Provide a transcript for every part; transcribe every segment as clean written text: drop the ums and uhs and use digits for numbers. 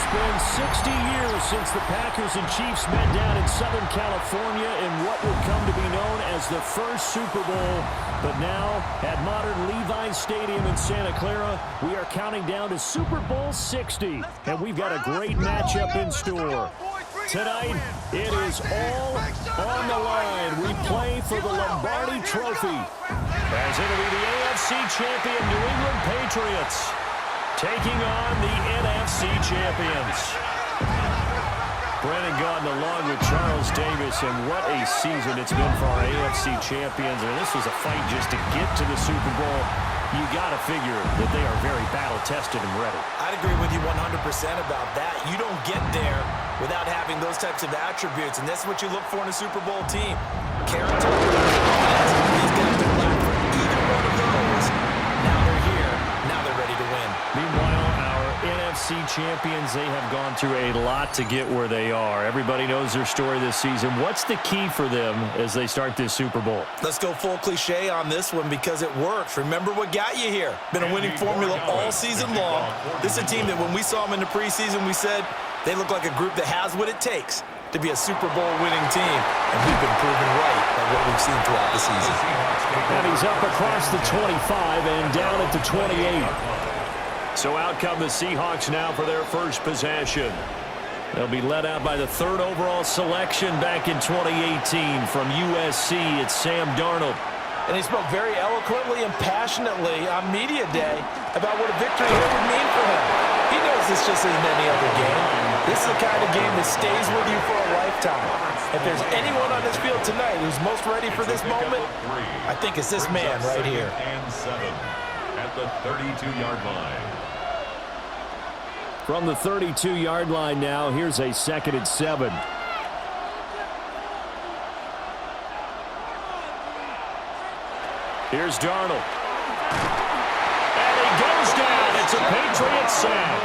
It's been 60 years since the Packers and Chiefs met down in Southern California in what would come to be known as the first Super Bowl. But now, at modern Levi's Stadium in Santa Clara, we are counting down to Super Bowl 60. And we've got a great matchup in store. Tonight, it is all on the line. We play for the Lombardi Trophy. As it'll be the AFC champion New England Patriots taking on the NFC champions. Brandon Gaudin along with Charles Davis, and what a season it's been for our AFC champions. And this was a fight just to get to the Super Bowl. You got to figure that they are very battle-tested and ready. I'd agree with you 100% about that. You don't get there without having those types of attributes, and that's what you look for in a Super Bowl team. Character, these guys are black for either one of those. Now they're here. Now they're ready to win. Meanwhile, our NFC champions, they have gone through a lot to get where they are. Everybody knows their story this season. What's the key for them as they start this Super Bowl? Let's go full cliche on this one because it works. Remember what got you here. Been a winning formula all season long. This is a team that when we saw them in the preseason, we said they look like a group that has what it takes to be a Super Bowl winning team. And we've been proven right by what we've seen throughout the season. And he's up across the 25 and down at the 28. So out come the Seahawks now for their first possession. They'll be led out by the third overall selection back in 2018 from USC. It's Sam Darnold. And he spoke very eloquently and passionately on Media Day about what a victory here would mean for him. He knows this just isn't any other game. This is the kind of game that stays with you for a lifetime. If there's anyone on this field tonight who's most ready for this moment, I think it's this man right here. And 7 at the 32-yard line. From the 32-yard line now, here's a 2nd and 7. Here's Darnold. And he goes down. It's a Patriot sack.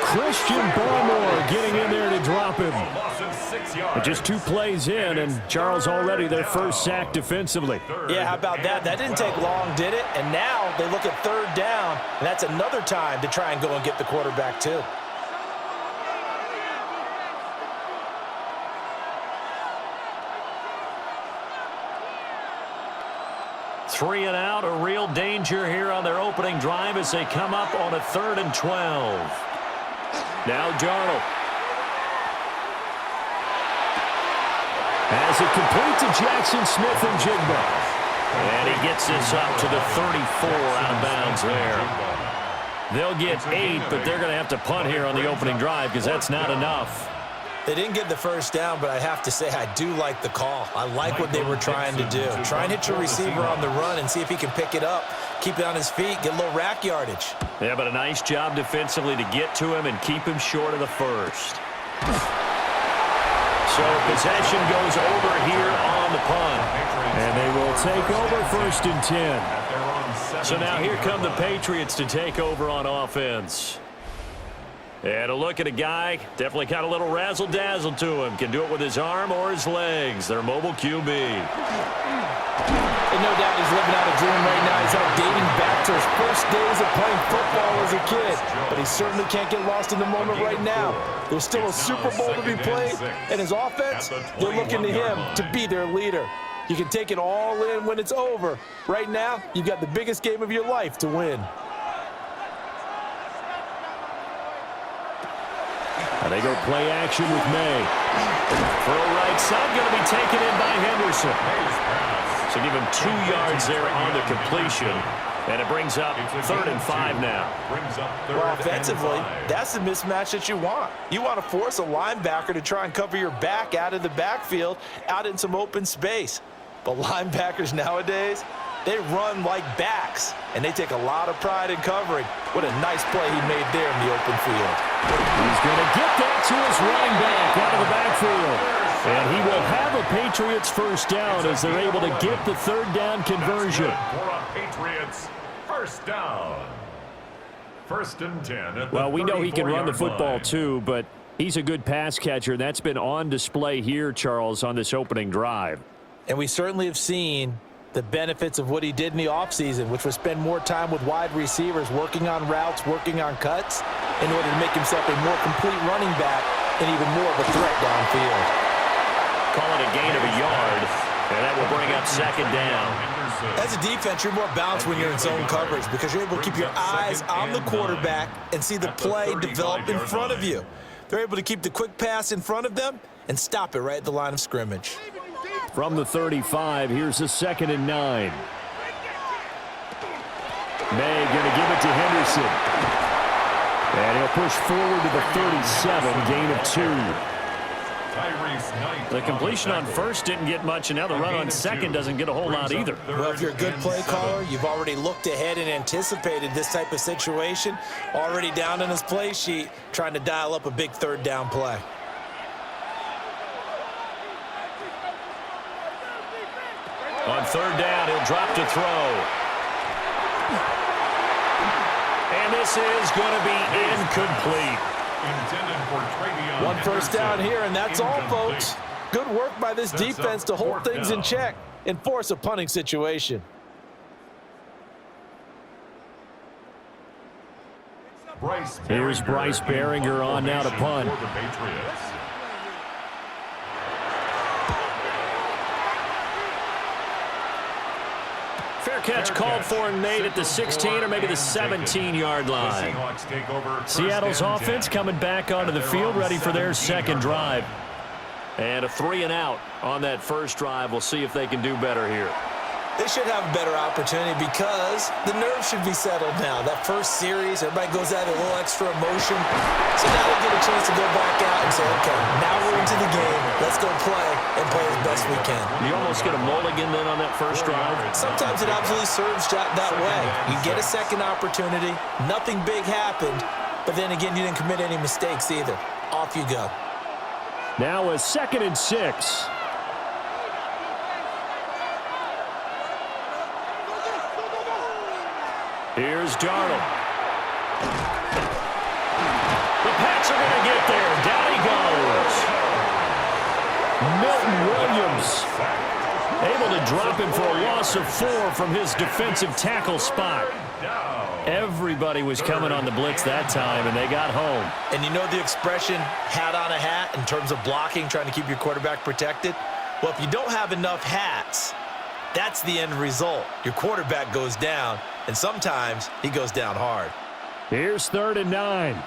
Christian Barmore getting in there to drop him. But just 2 plays in, and Charles already their first sack defensively. Yeah, how about that? That didn't take long, did it? And now they look at 3rd down, and that's another time to try and go and get the quarterback too. Three and out, a real danger here on their opening drive as they come up on a 3rd and 12. Now Darnold. As it complete to Jackson Smith and Jigba. And he gets this up to the 34 out of bounds there. They'll get 8, but they're going to have to punt here on the opening drive because that's not enough. They didn't get the first down, but I have to say I do like the call. I like what they were trying to do. Try and hit your receiver on the run and see if he can pick it up, keep it on his feet, get a little rack yardage. Yeah, but a nice job defensively to get to him and keep him short of the first. So possession goes over here on the punt. And they will take over 1st and 10. So now here come the Patriots to take over on offense. And a look at a guy, definitely got a little razzle-dazzle to him. Can do it with his arm or his legs. Their mobile QB. And no doubt he's living out a dream right now. He's out dating back to his first days of playing football as a kid. But he certainly can't get lost in the moment right now. There's still a Super Bowl to be played. And his offense, they're looking to him to be their leader. You can take it all in when it's over. Right now, you've got the biggest game of your life to win. And they go play action with May. Throw right side, going to be taken in by Henderson. So give him 2 yards there on the completion. And it brings up 3rd and 5 now. Well, offensively, that's the mismatch that you want. You want to force a linebacker to try and cover your back out of the backfield, out in some open space. But linebackers nowadays, they run like backs, and they take a lot of pride in covering. What a nice play he made there in the open field. He's going to get that to his running back out of the backfield. And he will have a Patriots first down as they're able to get the 3rd down conversion. For a Patriots first down. 1st and 10. Well, we know he can run the football too, but he's a good pass catcher. That's been on display here, Charles, on this opening drive. And we certainly have seen the benefits of what he did in the offseason, which was spend more time with wide receivers, working on routes, working on cuts. in order to make himself a more complete running back and even more of a threat downfield. Call it a gain of a yard, and that will bring up second down. As a defense, you're more balanced when you're in zone coverage because you're able to keep your eyes on the quarterback and see the play develop in front of you. They're able to keep the quick pass in front of them and stop it right at the line of scrimmage. From the 35, here's a 2nd and 9. May going to give it to Henderson. And he'll push forward to the 37, gain of 2. The completion on first didn't get much, and now the run on second doesn't get a whole lot either. Well, if you're a good play caller, you've already looked ahead and anticipated this type of situation. Already down in his play sheet, trying to dial up a big third down play. On third down, he'll drop to throw. And this is going to be incomplete. One first down here, and that's all, folks. Good work by this defense to hold things in check and force a punting situation. Here's Bryce Behringer on now to punt. Fair catch called for and made at the 16 or maybe the 17-yard line. Seattle's offense coming back onto the field, ready for their second drive. And a 3-and-out on that first drive. We'll see if they can do better here. They should have a better opportunity because the nerves should be settled now. That first series, everybody goes out with a little extra emotion. So now they get a chance to go back out and say, okay, now we're into the game. Let's go play and play as best we can. You almost get a mulligan then on that first drive? Sometimes it absolutely serves that way. You get a second opportunity. Nothing big happened. But then again, you didn't commit any mistakes either. Off you go. Now a 2nd and 6. Here's Darnold. The Pats are going to get there. Down he goes. Milton Williams able to drop him for a loss of 4 from his defensive tackle spot. Everybody was coming on the blitz that time, and they got home. And you know the expression, hat on a hat, in terms of blocking, trying to keep your quarterback protected? Well, if you don't have enough hats, that's the end result. Your quarterback goes down, and sometimes he goes down hard. Here's 3rd and 9.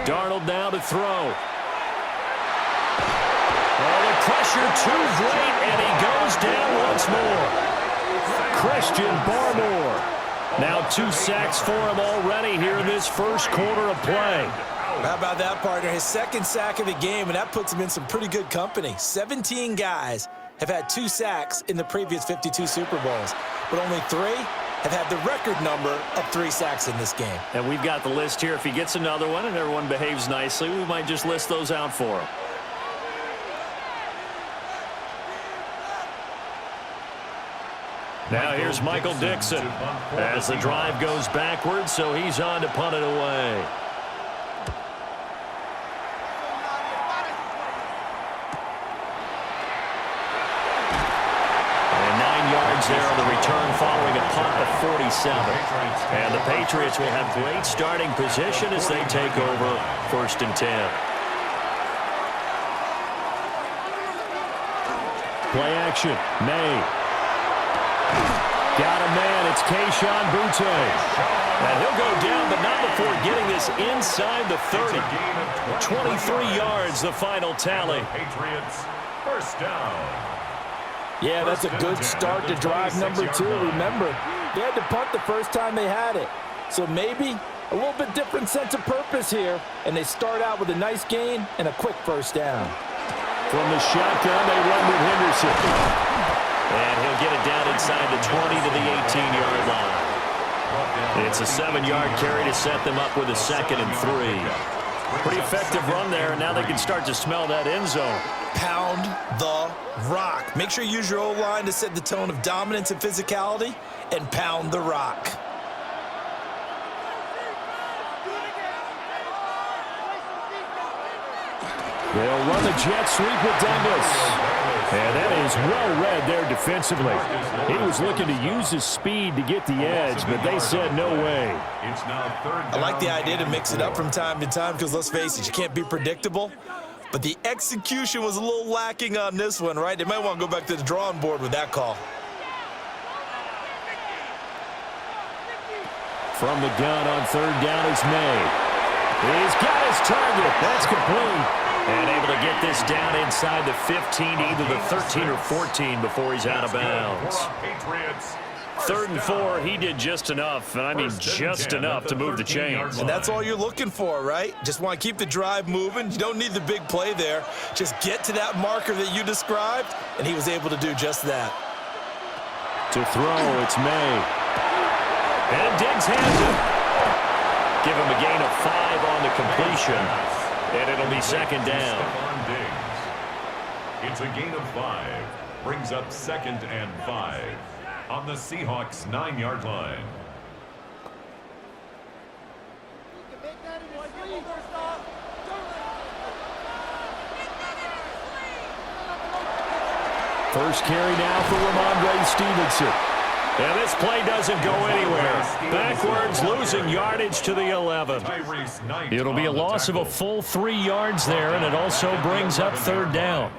Darnold now to throw. Oh, the pressure too great, and he goes down once more. Christian Barmore. Now 2 sacks for him already here in this first quarter of play. How about that, partner? His 2nd sack of the game, and that puts him in some pretty good company. 17 guys have had 2 sacks in the previous 52 Super Bowls, but only 3 have had the record number of 3 sacks in this game. And we've got the list here. If he gets another one and everyone behaves nicely, we might just list those out for him. Now here's Michael Dixon as the drive goes backwards, so he's on to punt it away. And 9 yards there on the return following a punt of 47. And the Patriots will have great starting position as they take over 1st and 10. Play action, May. Got a man, it's Kayshon Boutte. And he'll go down, but not before getting this inside the 30. 23 yards, the final tally. Patriots, first down. Yeah, that's a good start to drive number 2. Remember, they had to punt the first time they had it. So maybe a little bit different sense of purpose here, and they start out with a nice gain and a quick first down. From the shotgun, they run with Henderson. And he'll get it down inside the 20 to the 18-yard line. It's a 7-yard carry to set them up with a 2nd and 3. Pretty effective run there, and now they can start to smell that end zone. Pound the rock. Make sure you use your O-line to set the tone of dominance and physicality, and pound the rock. They'll run the jet sweep with Douglas. And then was well read there defensively. He was looking to use his speed to get the edge, but they said no way. I like the idea to mix it up from time to time because, let's face it, you can't be predictable. But the execution was a little lacking on this one, right? They might want to go back to the drawing board with that call. From the gun on third down is May. He's got his target. That's complete. And able to get this down inside the 15, either the 13 or 14 before he's out of bounds. 3rd and 4, he did just enough, and I mean just enough to move the chains. And that's all you're looking for, right? Just want to keep the drive moving. You don't need the big play there. Just get to that marker that you described, and he was able to do just that. To throw, it's May. And Diggs has it. Give him a gain of 5 on the completion, and it'll be 2nd down. It's a gain of 5. Brings up 2nd and 5 on the Seahawks 9-yard line. First carry now for Ramondre Stevenson. And this play doesn't go anywhere. Backwards, losing yardage to the 11. It'll be a loss of a full 3 yards there, and it also brings up 3rd down.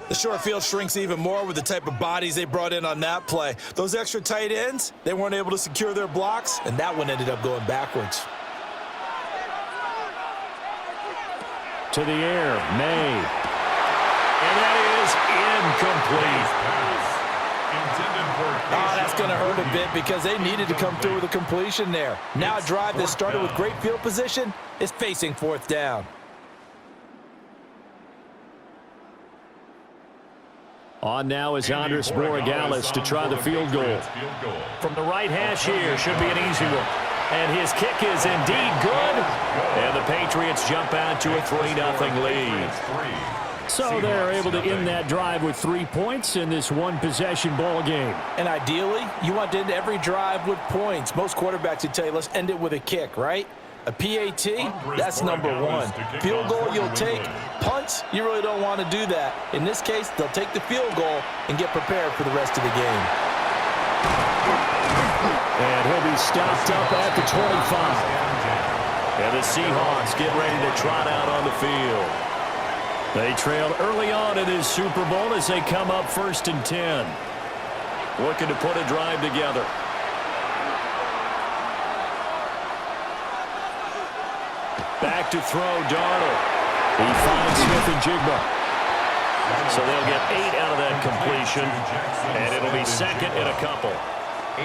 The short field shrinks even more with the type of bodies they brought in on that play. Those extra tight ends, they weren't able to secure their blocks, and that one ended up going backwards. To the air, May. And that is incomplete. That's going to hurt a bit because they needed to come through with a completion there. Now a drive that started with great field position is facing 4th down. On now is Andres Borregales to try the field goal. From the right hash here, should be an easy one. And his kick is indeed good. And the Patriots jump out to a 3-0 lead. So they're able to end that drive with 3 points in this one-possession ball game. And ideally, you want to end every drive with points. Most quarterbacks would tell you, let's end it with a kick, right? A PAT, that's number 1. Field goal you'll take. Punts, you really don't want to do that. In this case, they'll take the field goal and get prepared for the rest of the game. And he'll be stopped up at the 25. And the Seahawks get ready to trot out on the field. They trailed early on in this Super Bowl as they come up 1st and 10. Looking to put a drive together. Back to throw, Darnold. He finds Smith and Jigba. So they'll get 8 out of that completion, and it'll be 2nd and a couple.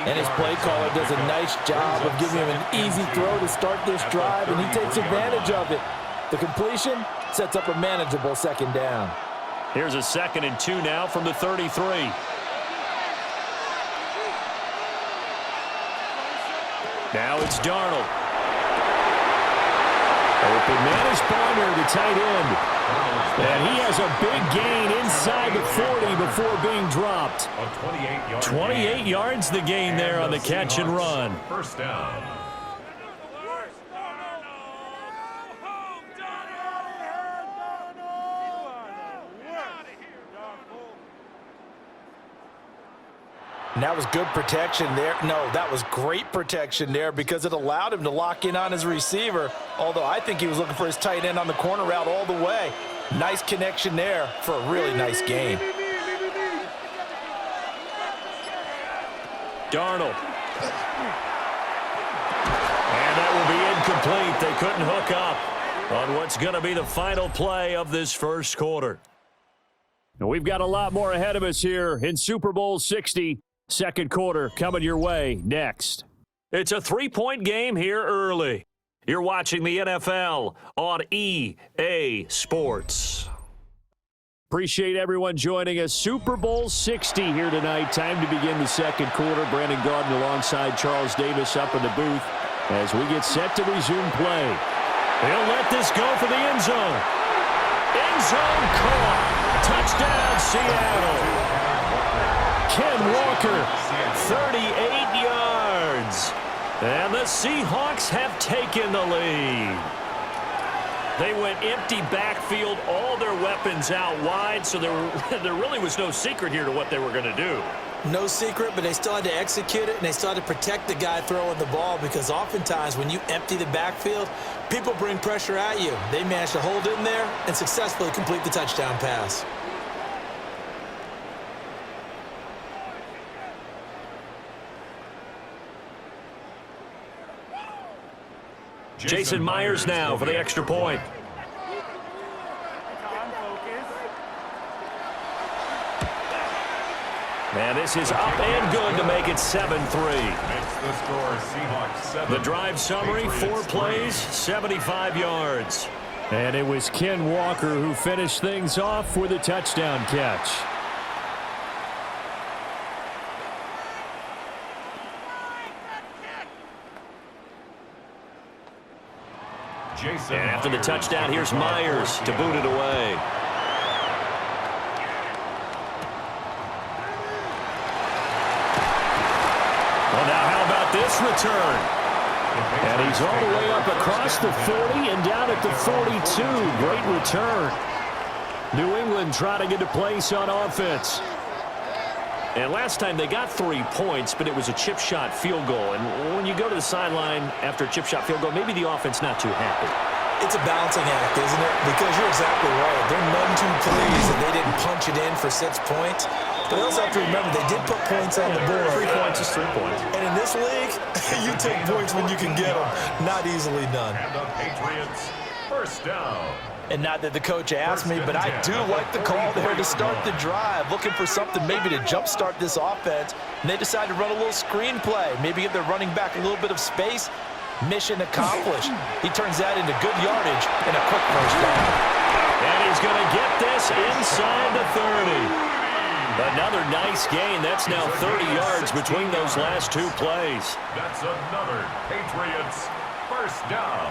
And his play caller does a nice job of giving him an easy throw to start this drive, and he takes advantage of it. The completion sets up a manageable 2nd down. Here's a 2nd and 2 now from the 33. Now it's Darnold. Open man is Bonner, the tight end. And he has a big gain inside the 40 before being dropped. 28 yards the gain there on the catch and run. 1st down. And that was good protection there. No, that was great protection there because it allowed him to lock in on his receiver, although I think he was looking for his tight end on the corner route all the way. Nice connection there for a really nice gain. Darnold. And that will be incomplete. They couldn't hook up on what's going to be the final play of this 1st quarter. And we've got a lot more ahead of us here in Super Bowl 60. 2nd quarter coming your way next. It's a 3-point game here early. You're watching the NFL on EA Sports. Appreciate everyone joining us. Super Bowl 60 here tonight. Time to begin the 2nd quarter. Brandon Garden alongside Charles Davis up in the booth as we get set to resume play. They'll let this go for the end zone. End zone caught. Touchdown, Seattle. Ken Walker, 38 yards. And the Seahawks have taken the lead. They went empty backfield, all their weapons out wide, so there really was no secret here to what they were going to do. No secret, but they still had to execute it, and they still had to protect the guy throwing the ball, because oftentimes when you empty the backfield, people bring pressure at you. They managed to hold in there and successfully complete the touchdown pass. Jason Myers now for the extra point. And this is up and good to make it 7-3. The score, Seahawks 7. The drive summary, 4 plays, 75 yards. And it was Ken Walker who finished things off with a touchdown catch. And after the touchdown, here's Myers to boot it away. Well, now how about this return? And he's all the way up across the 40 and down at the 42. Great return. New England trying to get a place on offense. And last time they got 3 points, but it was a chip shot field goal. And when you go to the sideline after a chip shot field goal, maybe the offense not too happy. It's a balancing act, isn't it? Because you're exactly right. They're none too pleased that they didn't punch it in for 6 points. But they also have to remember they did put points on the board. 3 points is 3 points. And in this league, you take points when you can get them. Not easily done. And the Patriots, first down. And not that the coach asked me, but I do like the call there to start the drive, looking for something maybe to jumpstart this offense. And they decide to run a little screen play, maybe give their running back a little bit of space. Mission accomplished. He turns that into good yardage and a quick first down. And he's going to get this inside the 30. Another nice gain. That's now 30 yards between those last 2 plays. That's another Patriots first down.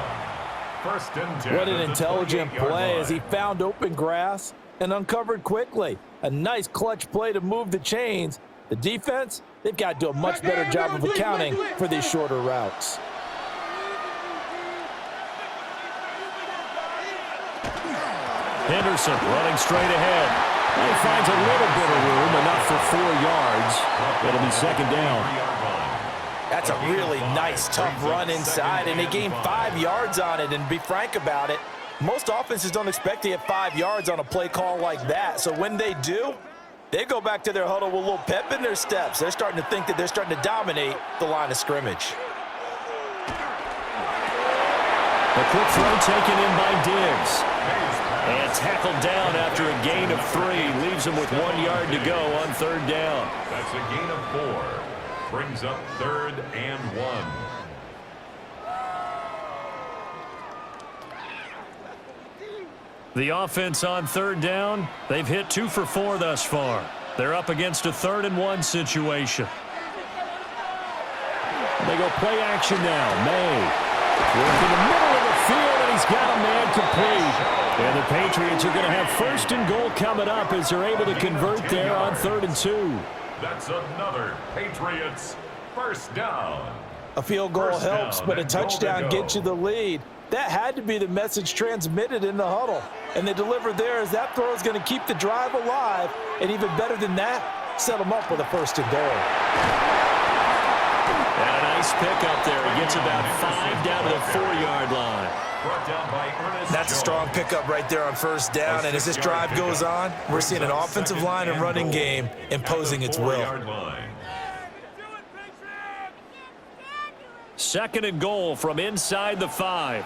First and 10. What an intelligent play as he found open grass and uncovered quickly. A nice clutch play to move the chains. The defense, they've got to do a much better job of accounting for these shorter routes. Henderson running straight ahead. He finds a little bit of room, enough for 4 yards. It'll be second down. That's a really nice, tough run inside, and they gained 5 yards on it. And to be frank about it, most offenses don't expect to get 5 yards on a play call like that. So when they do, they go back to their huddle with a little pep in their steps. They're starting to think that they're starting to dominate the line of scrimmage. A quick throw taken in by Diggs. And tackled down after a gain of 3. Leaves him with 1 yard to go on third down. That's a gain of 4. Brings up 3rd and 1. The offense on third down, they've hit 2 for 4 thus far. They're up against a 3rd and 1 situation. They go play action now. May working the middle of the field, and he's got a man complete. And the Patriots are going to have 1st and goal coming up as they're able to convert there on 3rd and 2. That's another Patriots first down. A field goal helps, but a touchdown gets you the lead. That had to be the message transmitted in the huddle. And they delivered there as that throw is going to keep the drive alive. And even better than that, set them up with a 1st and goal. And a nice pickup there. He gets about 5 down to the 4-yard line. That's a strong pickup right there on 1st down. And as this drive goes on, we're seeing an offensive line and running game imposing its will. 2nd and goal from inside the 5.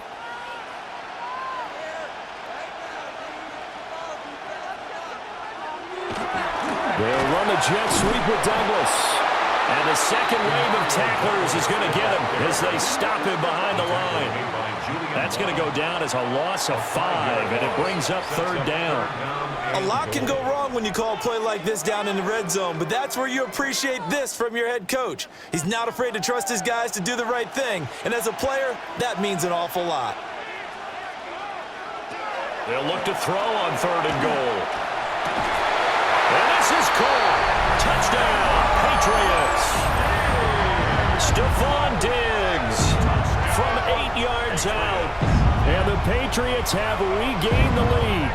They'll run the jet sweep with Douglas. And the second wave of tacklers is going to get him as they stop him behind the line. That's going to go down as a loss of 5, and it brings up 3rd down. A lot can go wrong when you call a play like this down in the red zone, but that's where you appreciate this from your head coach. He's not afraid to trust his guys to do the right thing, and as a player, that means an awful lot. They'll look to throw on 3rd and goal. And this is caught. Touchdown, Patriots. Stephon Diggs from 8 yards out. And the Patriots Patriots have regained the lead.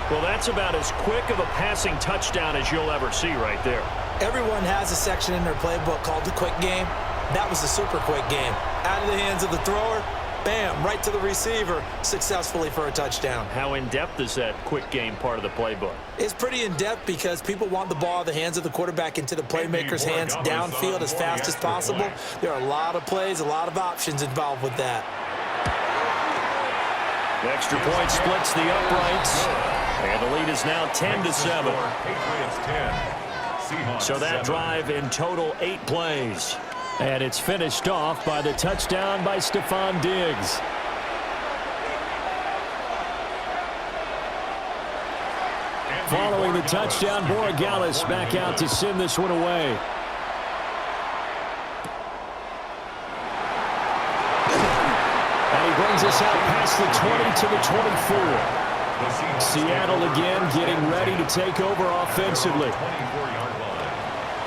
Well, that's about as quick of a passing touchdown as you'll ever see right there. Everyone has a section in their playbook called the quick game. That was the super quick game. Out of the hands of the thrower, bam, right to the receiver, successfully for a touchdown. How in-depth is that quick game part of the playbook? It's pretty in-depth because people want the ball out of the hands of the quarterback into the playmaker's hands downfield as fast as possible. There are a lot of plays, a lot of options involved with that. The extra point splits the uprights, and the lead is now 10-7. So that drive in total 8 plays. And it's finished off by the touchdown by Stephon Diggs. Following the touchdown, Borregales back out to send this one away. And he brings us out past the 20 to the 24. Seattle again getting ready to take over offensively.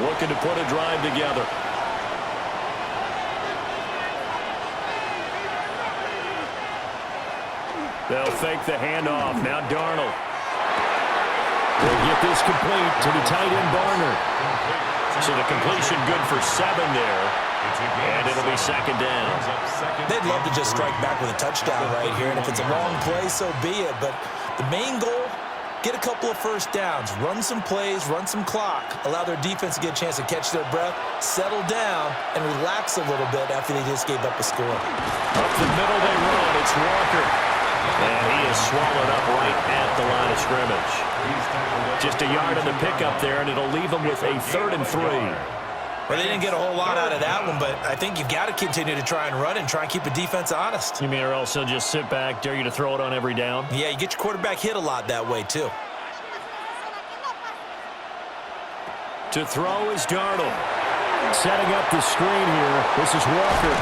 Looking to put a drive together. They'll fake the handoff. Now Darnold. They'll get this complete to the tight end Barner. So the completion good for 7 there. And it'll be second down. They'd love to just strike back with a touchdown right here. And if it's a long play, so be it. But the main goal, get a couple of first downs. Run some plays, run some clock. Allow their defense to get a chance to catch their breath, settle down, and relax a little bit after they just gave up a score. Up the middle they run. It's Walker. And he is swallowed up right at the line of scrimmage. Just a yard in the pickup there, and it'll leave them with a 3rd and 3. Well, they didn't get a whole lot out of that one, but I think you've got to continue to try and run and try and keep the defense honest. You mean or else they'll just sit back, dare you to throw it on every down? Yeah, you get your quarterback hit a lot that way, too. To throw is Darnold. Setting up the screen here. This is Walker.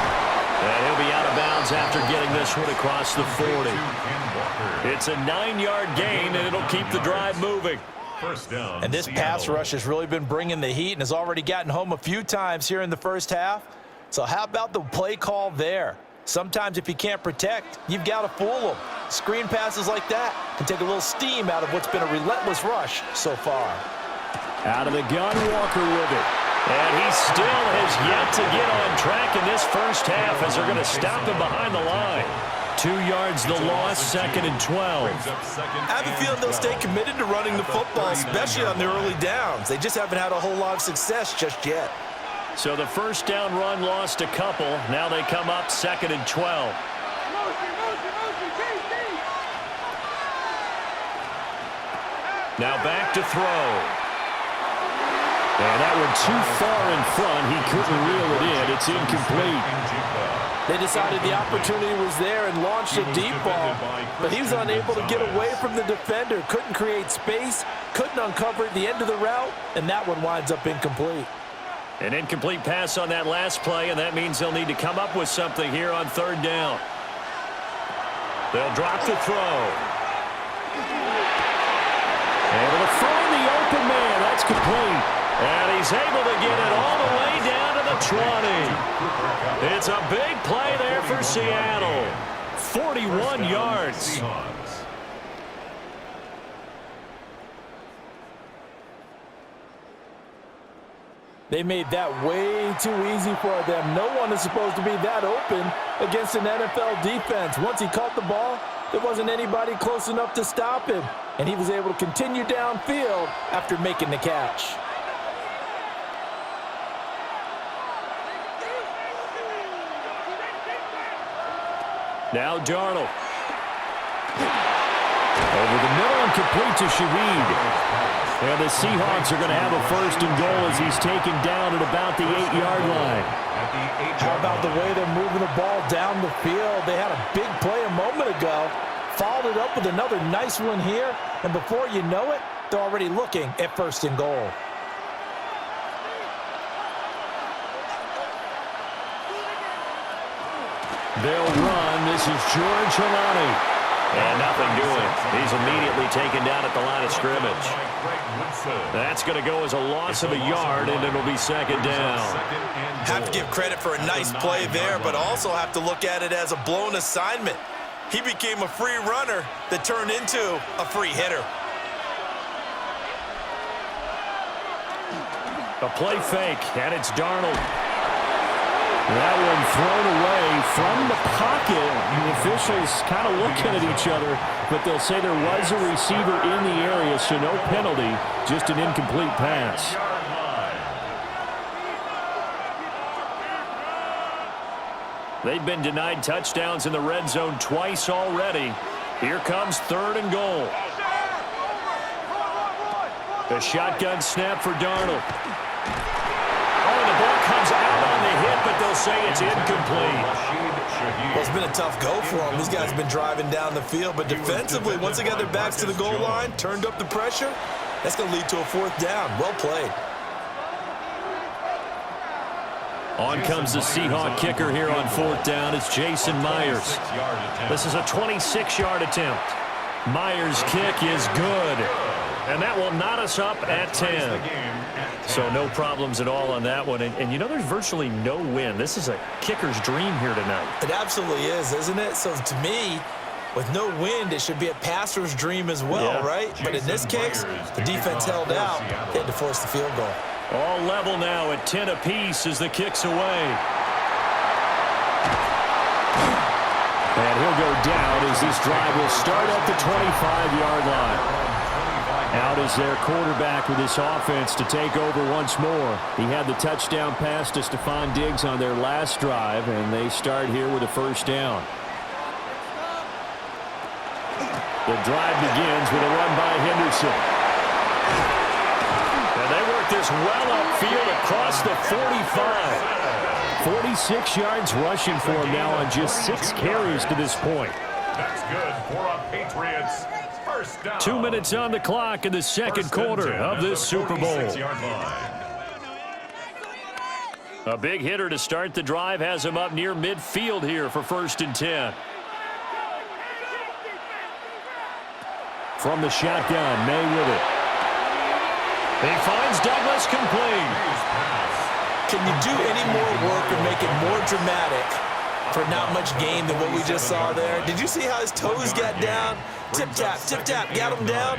And he'll be out of bounds after getting this one across the 40. It's a 9-yard gain, and it'll keep the drive moving. First down, and this Seattle. pass rush has really been bringing the heat and has already gotten home a few times here in the first half. So how about the play call there? Sometimes if you can't protect, you've got to fool them. Screen passes like that can take a little steam out of what's been a relentless rush so far. Out of the gun, Walker with it. And he still has yet to get on track in this first half as they're going to stop him behind the line. 2 yards the loss, 2nd and 12. I have a feeling they'll stay committed to running the football, especially on the early downs. They just haven't had a whole lot of success just yet. So the first down run lost a couple. Now they come up 2nd and 12. Now back to throw. And that one too far in front. He couldn't reel it in. It's incomplete. They decided the opportunity was there and launched a deep ball, but he was unable to get away from the defender. Couldn't create space, couldn't uncover at the end of the route, and that one winds up incomplete. An incomplete pass on that last play, and that means they'll need to come up with something here on 3rd down. They'll drop the throw. Able to find the open man. That's complete. And he's able to get it all the way down to the 20. It's a big play there for Seattle. 41 yards. They made that way too easy for them. No one is supposed to be that open against an NFL defense. Once he caught the ball, there wasn't anybody close enough to stop him. And he was able to continue downfield after making the catch. Now Darnold. Over the middle and complete to Shaheed. And the Seahawks are going to have a 1st and goal as he's taken down at about the 8-yard line. How about the way they're moving the ball down the field? They had a big play a moment ago. Followed it up with another nice one here. And before you know it, they're already looking at 1st and goal. They'll run. This is George Halani. And nothing doing. He's immediately taken down at the line of scrimmage. That's going to go as a loss of a yard, and it'll be 2nd down. Have to give credit for a nice play there, but also have to look at it as a blown assignment. He became a free runner that turned into a free hitter. A play fake, and it's Darnold. That one thrown away from the pocket. The officials kind of looking at each other, but they'll say there was a receiver in the area, so no penalty, just an incomplete pass. They've been denied touchdowns in the red zone twice already. Here comes 3rd and goal. The shotgun snap for Darnold. Oh, the ball comes out on the hit, but they'll say it's incomplete. Well, it's been a tough go for them. These guys have been driving down the field, but defensively, once they got their backs to the goal line, turned up the pressure, that's going to lead to a 4th down. Well played. On comes the Seahawk kicker here on 4th down. It's Jason Myers. This is a 26-yard attempt. Myers' kick is good. And that will knot us up at 10. So no problems at all on that one. And you know, there's virtually no wind. This is a kicker's dream here tonight. It absolutely is, isn't it? So to me, with no wind, it should be a passer's dream as well, right? But in this case, the defense held out. They had to force the field goal. All level now at 10 apiece as the kick's away. And he'll go down as this drive will start at the 25-yard line. Out is their quarterback with this offense to take over once more. He had the touchdown pass to Stephon Diggs on their last drive, and they start here with a 1st down. The drive begins with a run by Henderson. And they work this well upfield across the 45. 46 yards rushing for him now on just 6 carries to this point. That's good for a Patriots. 1st down. 2 minutes on the clock in the second quarter of this Super Bowl. A big hitter to start the drive has him up near midfield here for 1st and 10. From the shotgun, May with it. He finds Douglas complete. Can you do any more work or make it more dramatic for not much gain than what we just saw there? Did you see how his toes got down? Tip-tap, got him down.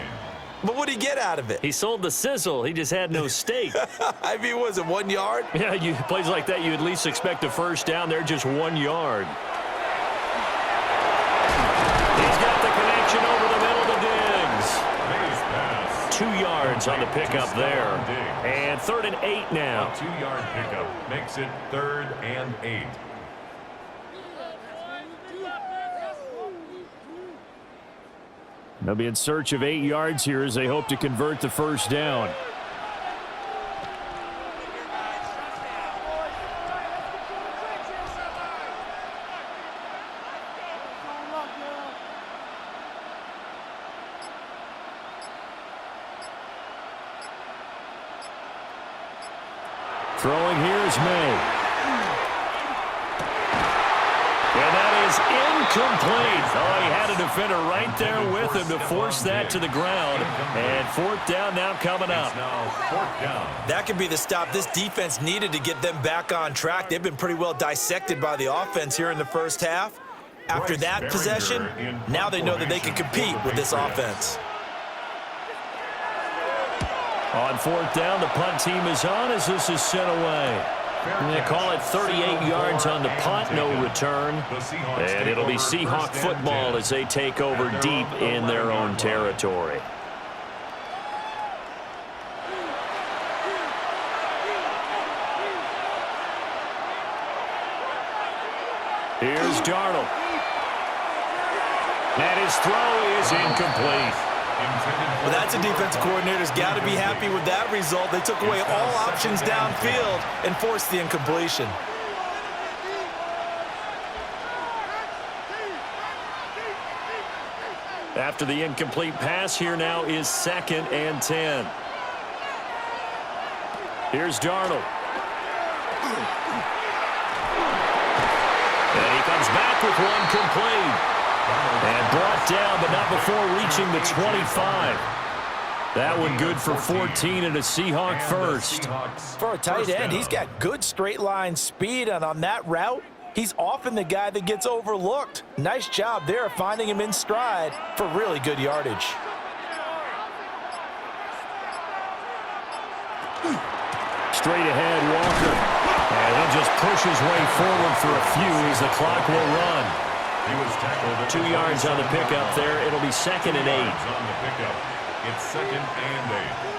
But what did he get out of it? He sold the sizzle. He just had no steak. I mean, was it 1 yard? Yeah, plays like that, you at least expect a 1st down. They're just 1 yard. He's got the connection over the middle to Diggs. 2 yards on the pickup there. And 3rd and 8 now. A 2-yard pickup makes it 3rd and 8. They'll be in search of 8 yards here as they hope to convert the 1st down. Throwing here is May. And that is incomplete. Oh, he had a defender right there with him to force that to the ground. And 4th down now coming up. That could be the stop this defense needed to get them back on track. They've been pretty well dissected by the offense here in the 1st half. After that possession, now they know that they can compete with this offense. On 4th down, the punt team is on as this is sent away. And they call it 38 yards on the punt, no return. And it'll be Seahawk football as they take over deep in their own territory. Here's Darnold. And his throw is incomplete. Well, that's a defensive coordinator's got to be happy with that result. They took away all options downfield and forced the incompletion. After the incomplete pass, here now is 2nd and 10. Here's Darnold. And he comes back with one complete. And brought down, but not before reaching the 25. That one good for 14 and a Seahawk 1st. For a tight end, he's got good straight line speed, and on that route, He's often the guy that gets overlooked. Nice job there of finding him in stride for really good yardage. Straight ahead, Walker. And he'll just push his way forward for a few as the clock will run. He was tackled. 2 yards on the pickup there. It'll be 2nd and 8. On the pickup. It's 2nd and 8.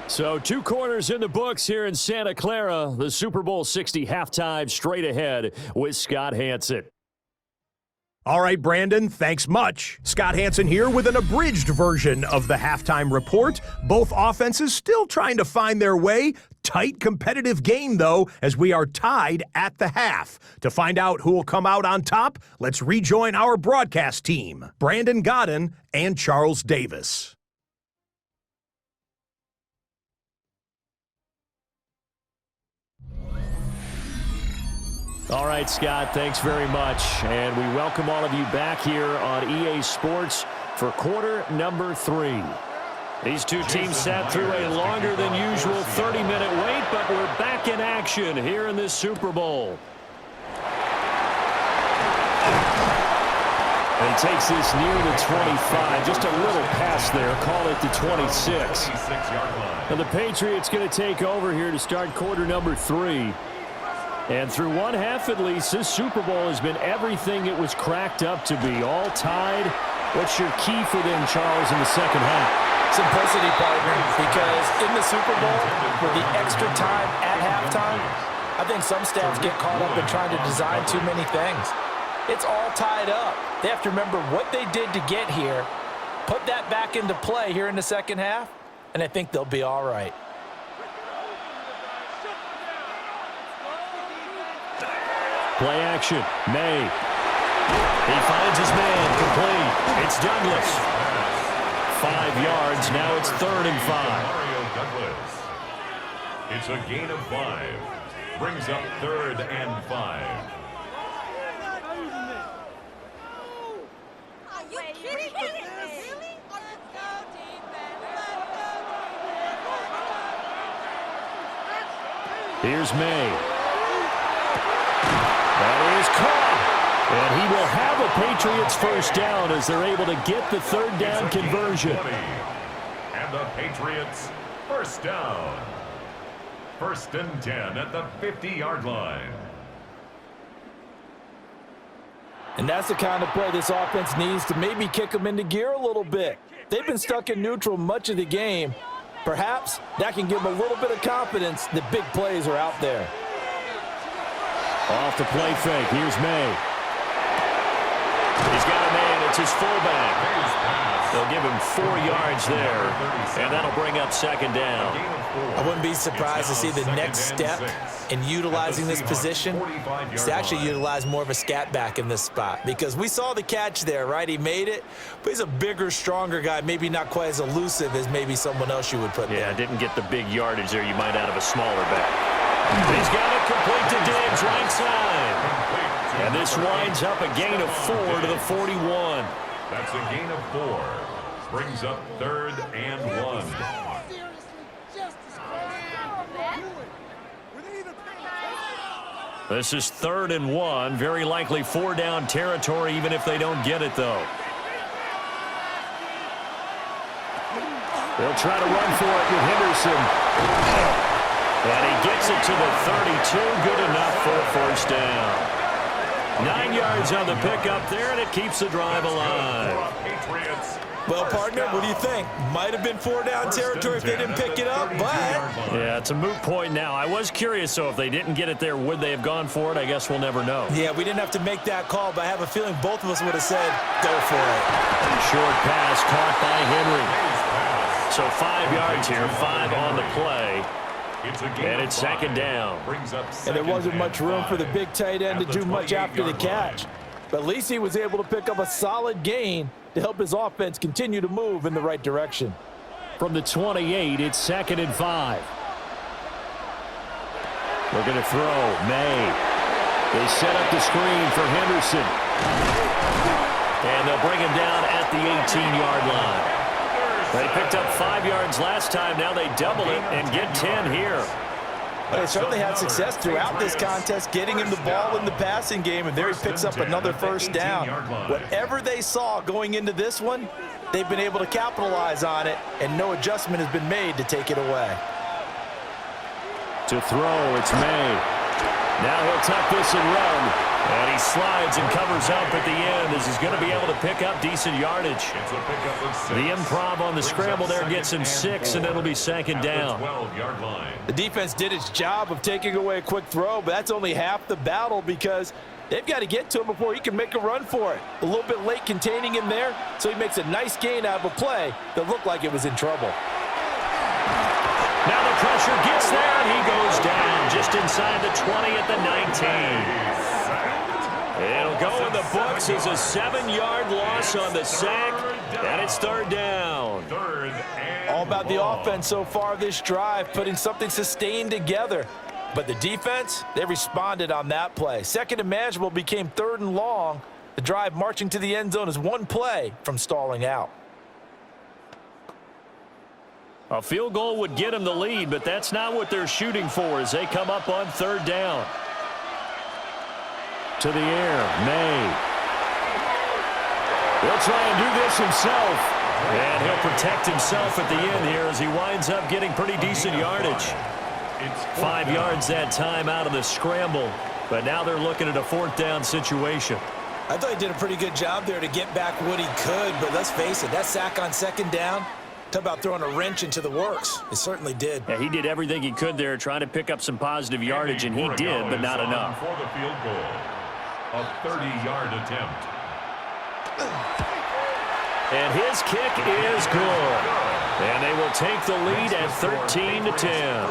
So 2 quarters in the books here in Santa Clara. The Super Bowl 60 halftime straight ahead with Scott Hanson. All right, Brandon, thanks much. Scott Hanson here with an abridged version of the halftime report. Both offenses still trying to find their way. Tight competitive game, though, as we are tied at the half. To find out who will come out on top, let's rejoin our broadcast team, Brandon Godden and Charles Davis. All right, Scott, thanks very much. And we welcome all of you back here on EA Sports for quarter number 3. These two teams sat through a longer than usual 30-minute wait, but we're back in action here in this Super Bowl. And he takes this near the 25, just a little pass there, call it the 26. And the Patriots going to take over here to start quarter number 3. And through one half at least, this Super Bowl has been everything it was cracked up to be. All tied. What's your key for them, Charles, in the second half? Simplicity, partner, because in the Super Bowl, with the extra time at halftime, I think some staffs get caught up in trying to design too many things. It's all tied up. They have to remember what they did to get here, put that back into play here in the second half, and I think they'll be all right. Play action. May. He finds his man. Complete. It's Douglas. 5 yards. Now it's 3rd and 5. Mario Douglas. It's a gain of 5. Brings up 3rd and 5. Are you kidding me? Really? Here's May. That is caught. And he will have a Patriots first down as they're able to get the 3rd down conversion. And the Patriots first down. 1st and 10 at the 50-yard line. And that's the kind of play this offense needs to maybe kick them into gear a little bit. They've been stuck in neutral much of the game. Perhaps that can give them a little bit of confidence that big plays are out there. Off the play fake. Here's May. He's got a man. It's his fullback. They'll give him 4 yards there, and that'll bring up 2nd down. I wouldn't be surprised to see the next step in utilizing this position is to actually utilize more of a scat back in this spot, because we saw the catch there, right? He made it, but he's a bigger, stronger guy, maybe not quite as elusive as maybe someone else you would put there. Yeah, didn't get the big yardage there you might out of a smaller back. He's got it complete to Diggs, right side. And this winds up a gain of 4 to the 41. That's a gain of 4. Brings up 3rd and 1. This is 3rd and 1. Very likely 4 down territory, even if they don't get it, though. They'll try to run for it with Henderson. And he gets it to the 32. Good enough for a first down. 9 yards on the pickup there, and it keeps the drive alive. Well, partner, what do you think? Might have been 4 down territory if they didn't pick it up, but... Yeah, it's a moot point now. I was curious, so if they didn't get it there, would they have gone for it? I guess we'll never know. Yeah, we didn't have to make that call, but I have a feeling both of us would have said, go for it. Short pass caught by Henry. So 5 yards here, 5 on the play. And it's 2nd down. And there wasn't much room for the big tight end to do much after the catch. But at least he was able to pick up a solid gain to help his offense continue to move in the right direction. From the 28, it's 2nd and 5. They're going to throw. May. They set up the screen for Henderson. And they'll bring him down at the 18-yard line. They picked up 5 yards last time. Now they double it and get 10 here. Well, they certainly had success throughout this contest, getting him the ball in the passing game, and there he picks up another first down. Whatever they saw going into this one, they've been able to capitalize on it, and no adjustment has been made to take it away. To throw, it's May. Now he'll tuck this and run. And he slides and covers up at the end as he's going to be able to pick up decent yardage. The improv on the scramble there gets him 6, and it'll be second down. The defense did its job of taking away a quick throw, but that's only half the battle because they've got to get to him before he can make a run for it. A little bit late containing him there, so he makes a nice gain out of a play that looked like it was in trouble. Now the pressure gets there, and he goes down just inside the 20 at the 19. It'll go in the books as a 7-yard loss on the sack, and it's third down. All about the offense so far this drive, putting something sustained together. But the defense, they responded on that play. Second and manageable became 3rd and long. The drive marching to the end zone is one play from stalling out. A field goal would get them the lead, but that's not what they're shooting for as they come up on 3rd down. To the air, May. He'll try and do this himself. And he'll protect himself at the end here as he winds up getting pretty decent yardage. 5 yards that time out of the scramble. But now they're looking at a 4th down situation. I thought he did a pretty good job there to get back what he could, but let's face it, that sack on 2nd down, talk about throwing a wrench into the works. It certainly did. Yeah, he did everything he could there trying to pick up some positive yardage, and he did, but not enough. For the field goal, a 30-yard attempt. And his kick is good. And they will take the lead at 13-10.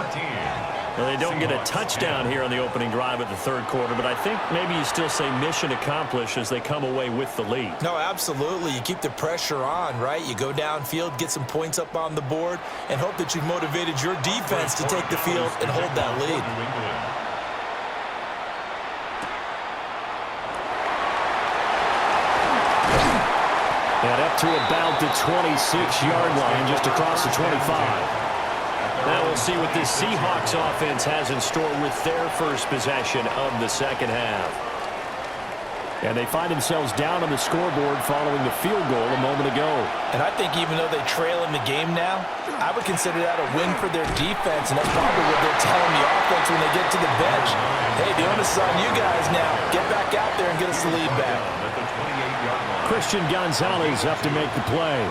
Well, they don't get a touchdown here on the opening drive of the 3rd quarter, but I think maybe you still say mission accomplished as they come away with the lead. No, absolutely. You keep the pressure on, right? You go downfield, get some points up on the board, and hope that you've motivated your defense to take the field and hold that lead. And up to about the 26-yard line, just across the 25. Now we'll see what this Seahawks offense has in store with their first possession of the 2nd half. And they find themselves down on the scoreboard following the field goal a moment ago. And I think even though they trail in the game now, I would consider that a win for their defense, and that's probably what they're telling the offense when they get to the bench. Hey, the onus is on you guys now. Get back out there and get us the lead back. Christian Gonzalez up to make the play. I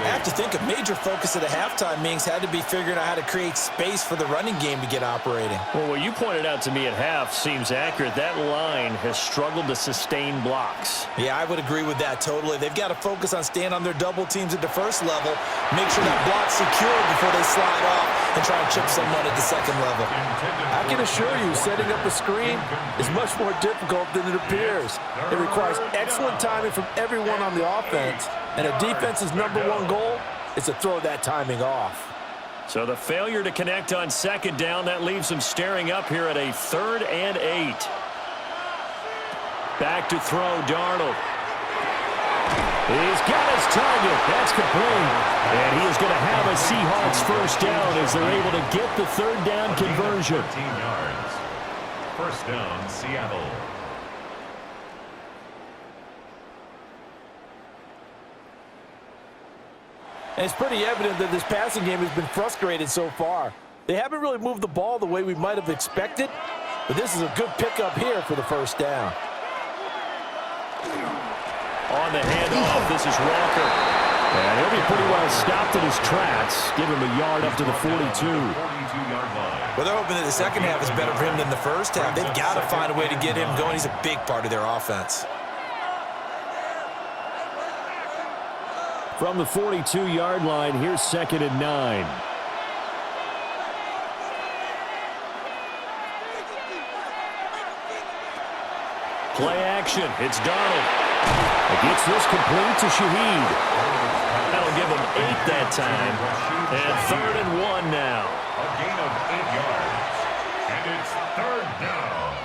have to think a major focus of the halftime meetings had to be figuring out how to create space for the running game to get operating. Well, what you pointed out to me at half seems accurate. That line has struggled to sustain blocks. Yeah, I would agree with that totally. They've got to focus on staying on their double teams at the first level, make sure that block's secure before they slide off and try and chip someone at the 2nd level. I can assure you, setting up a screen is much more difficult than it appears. It requires excellent timing from everyone on the offense, and a defense's #1 goal is to throw that timing off. So the failure to connect on 2nd down, that leaves them staring up here at a 3rd and 8. Back to throw, Darnold. He's got his target. That's complete. And he is going to have a Seahawks first down as they're able to get the 3rd down conversion. 13 yards. First down, Seattle. And it's pretty evident that this passing game has been frustrated so far. They haven't really moved the ball the way we might have expected, but this is a good pickup here for the first down. On the handoff, this is Walker. And he'll be pretty well stopped in his tracks. Give him a yard up to the 42. Well, they're hoping that the 2nd half is better for him than the first half. They've got to find a way to get him going. He's a big part of their offense. From the 42-yard line, here's 2nd and 9. Play action. It's Darnold. It gets this complete to Shaheed. That'll give him 8 that time. And 3rd and 1 now. A gain of 8 yards. And it's 3rd down.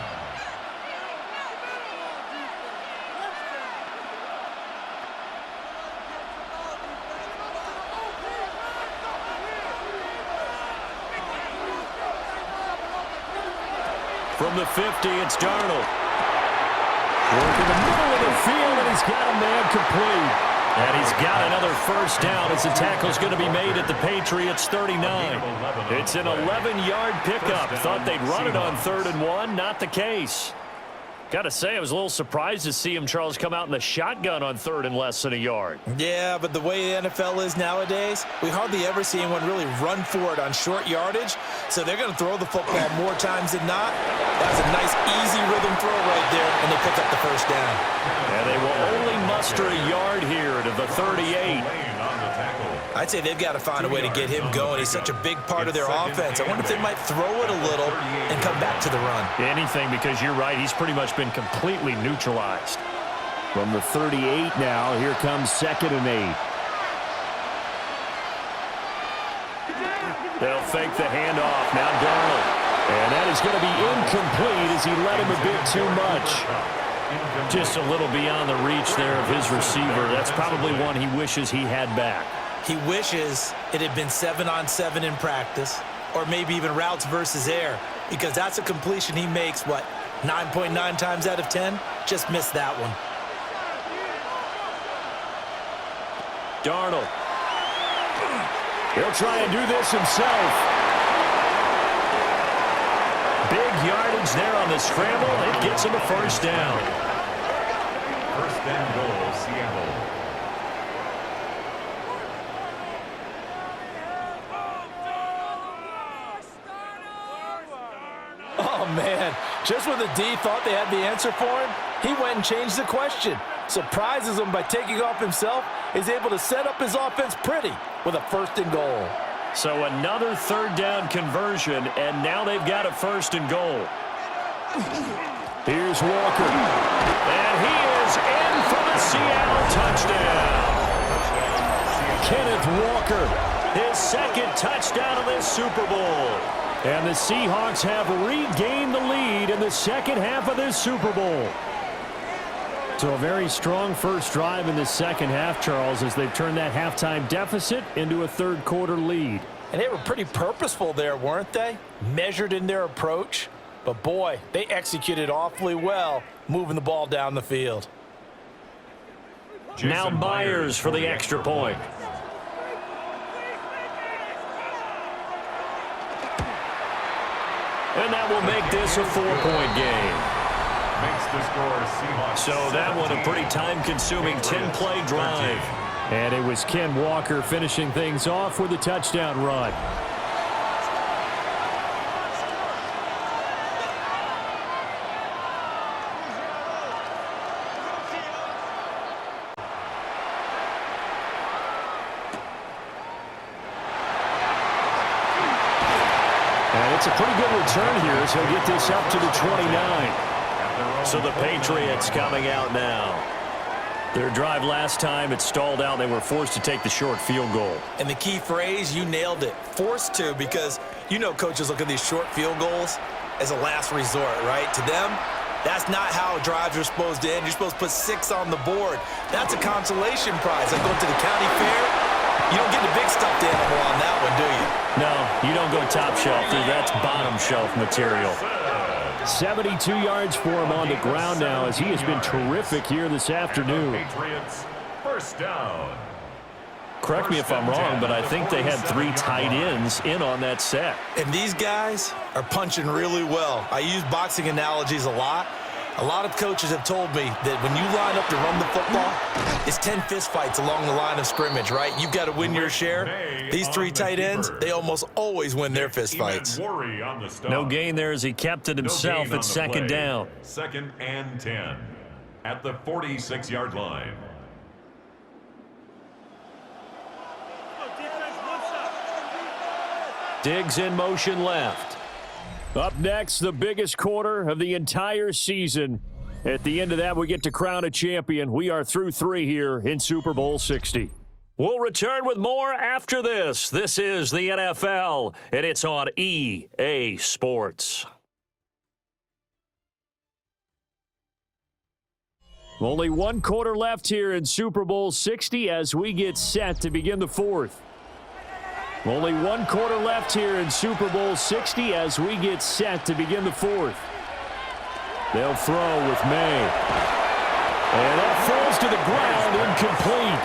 From the 50, it's Darnold. Working the middle of the field, and he's got a man complete. And he's got another first down as the tackle's going to be made at the Patriots 39. It's an 11-yard pickup. Thought they'd run it on 3rd and 1. Not the case. Got to say, I was a little surprised to see him, Charles, come out in the shotgun on 3rd and less than a yard. Yeah, but the way the NFL is nowadays, we hardly ever see anyone really run for it on short yardage. So they're going to throw the football more times than not. That's a nice, easy rhythm throw right there, and they pick up the first down. And they will only muster a yard here to the 38. I'd say they've got to find a way to get him going. He's such a big part of their offense. I wonder if they might throw it a little and come back to the run. Anything, because you're right, he's pretty much been completely neutralized. From the 38 now, here comes 2nd and 8. They'll fake the handoff. Now Darnold. And that is going to be incomplete as he led him a bit too much. Just a little beyond the reach there of his receiver. That's probably one he wishes he had back. He wishes it had been 7-on-7 in practice, or maybe even routes versus air, because that's a completion he makes, 9.9 times out of 10? Just missed that one. Darnold. He'll try and do this himself. Big yardage there on the scramble. It gets him a first down. First and goal, Seattle. Oh, man. Just when the D thought they had the answer for him, he went and changed the question. Surprises him by taking off himself. Is able to set up his offense pretty with a 1st and goal. So another 3rd down conversion, and now they've got a 1st and goal. Here's Walker. And he is in for the Seattle touchdown. Kenneth Walker, his 2nd touchdown of this Super Bowl. And the Seahawks have regained the lead in the 2nd half of this Super Bowl. So a very strong first drive in the 2nd half, Charles, as they've turned that halftime deficit into a 3rd quarter lead. And they were pretty purposeful there, weren't they? Measured in their approach. But, boy, they executed awfully well moving the ball down the field. Now Myers for the extra point. And that will make this a 4-point game. Makes the score Seahawks. So that one a pretty time-consuming 10-play drive. And it was Ken Walker finishing things off with a touchdown run. And it's a pretty good return here as he'll get this up to the 29. So the Patriots coming out now. Their drive last time, it stalled out. They were forced to take the short field goal. And the key phrase, you nailed it, forced to, because you know coaches look at these short field goals as a last resort, right? To them, that's not how drives are supposed to end. You're supposed to put 6 on the board. That's a consolation prize. Like going to the county fair, you don't get the big stuffed animal on that one, do you? No, you don't go top shelf, dude. That's bottom shelf material. 72 yards for him on the ground now as he has been terrific here this afternoon. Patriots, first down. Correct me if I'm wrong, but I think they had 3 tight ends in on that set. And these guys are punching really well. I use boxing analogies a lot. A lot of coaches have told me that when you line up to run the football, it's 10 fist fights along the line of scrimmage, right? You've got to win your share. These 3 tight ends, they almost always win their fist fights. No gain there as he kept it himself at 2nd down. 2nd and 10 at the 46-yard line. Diggs in motion left. Up next, the biggest quarter of the entire season. At the end of that, we get to crown a champion. We are through 3 here in Super Bowl 60. We'll return with more after this. This is the NFL, and it's on EA Sports. Only 1 quarter left here in Super Bowl 60 as we get set to begin the 4th. Only 1 quarter left here in Super Bowl 60 as we get set to begin the 4th. They'll throw with May. And that falls to the ground, incomplete.